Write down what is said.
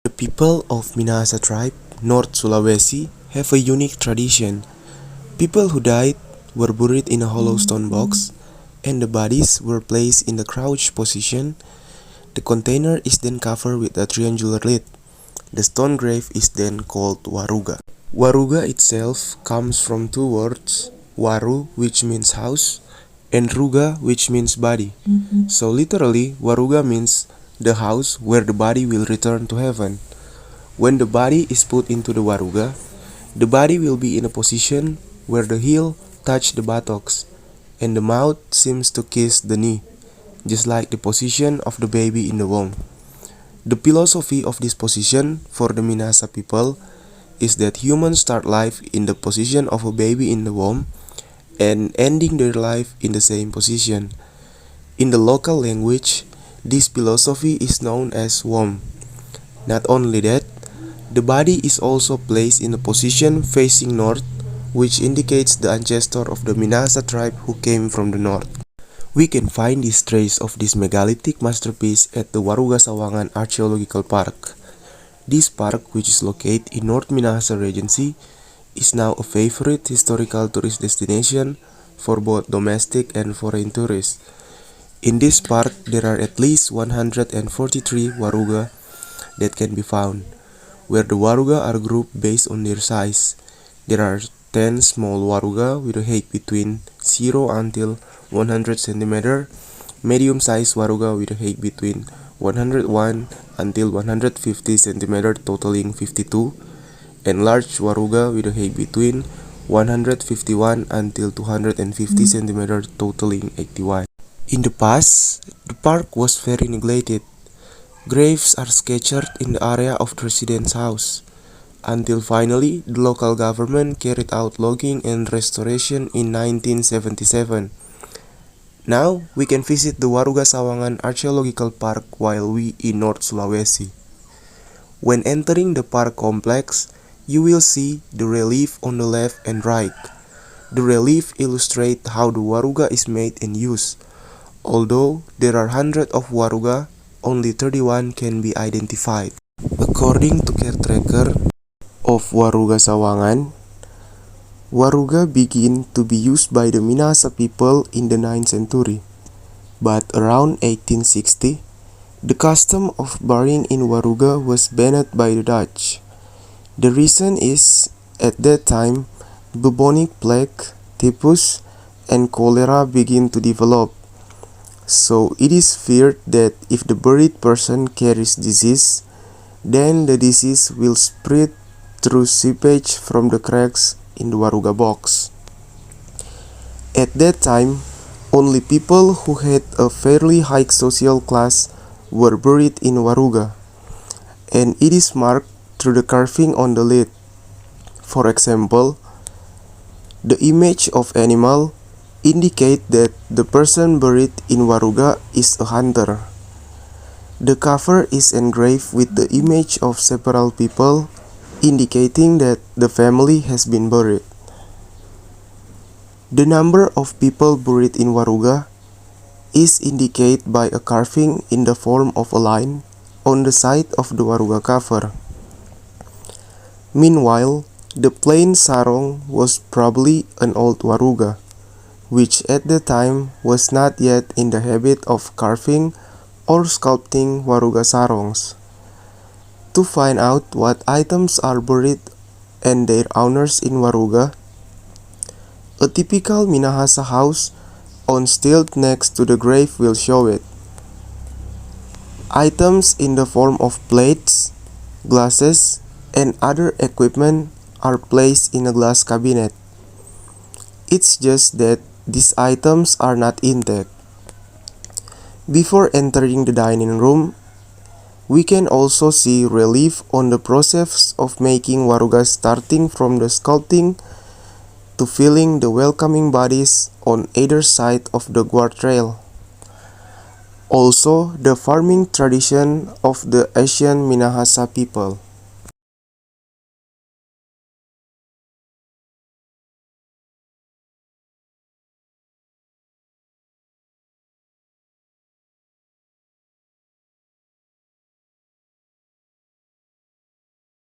The people of Minahasa tribe, North Sulawesi, have a unique tradition. People who died were buried in a hollow stone box, and the bodies were placed in the crouched position. The container is then covered with a triangular lid. The stone grave is then called Waruga. Waruga itself comes from two words, Waru, which means house, and Ruga, which means body. So literally, Waruga means the house where the body will return to heaven. When the body is put into the Waruga, the body will be in a position where the heel touch the buttocks and the mouth seems to kiss the knee, just like the position of the baby in the womb. The philosophy of this position for the Minahasa people is that humans start life in the position of a baby in the womb and ending their life in the same position. In the local language, this philosophy is known as womb. Not only that, the body is also placed in a position facing north, which indicates the ancestor of the Minahasa tribe who came from the north. We can find this trace of this megalithic masterpiece at the Waruga Sawangan Archaeological Park. This park, which is located in North Minahasa Regency, is now a favorite historical tourist destination for both domestic and foreign tourists. In this park, there are at least 143 Waruga that can be found, where the Waruga are grouped based on their size. There are 10 small Waruga with a height between 0 until 100 cm, medium-sized Waruga with a height between 101 until 150 cm totaling 52, and large Waruga with a height between 151 until 250 cm totaling 81. In the past, the park was very neglected. Graves are sketched in the area of the resident's house, until finally the local government carried out logging and restoration in 1977. Now we can visit the Waruga Sawangan Archaeological Park while we in North Sulawesi. When entering the park complex, you will see the relief on the left and right. The relief illustrates how the Waruga is made and used. Although there are hundreds of Waruga, only 31 can be identified. According to caretaker of Waruga Sawangan, Waruga began to be used by the Minahasa people in the 9th century, but around 1860, the custom of burying in Waruga was banned by the Dutch. The reason is, at that time, bubonic plague, typhus, and cholera began to develop. So it is feared that if the buried person carries disease, then the disease will spread through seepage from the cracks in the Waruga box. At that time, only people who had a fairly high social class were buried in Waruga, and it is marked through the carving on the lid. For example, the image of animal indicate that the person buried in Waruga is a hunter. The cover is engraved with the image of several people, indicating that the family has been buried. The number of people buried in Waruga is indicated by a carving in the form of a line on the side of the Waruga cover. Meanwhile, the plain sarong was probably an old Waruga, which at the time was not yet in the habit of carving or sculpting Waruga sarongs. To find out what items are buried and their owners in Waruga, a typical Minahasa house on stilts next to the grave will show it. Items in the form of plates, glasses, and other equipment are placed in a glass cabinet. It's just that these items are not intact. Before entering the dining room, we can also see relief on the process of making Waruga, starting from the sculpting to filling the welcoming bodies on either side of the guardrail. Also, the farming tradition of the Asian Minahasa people.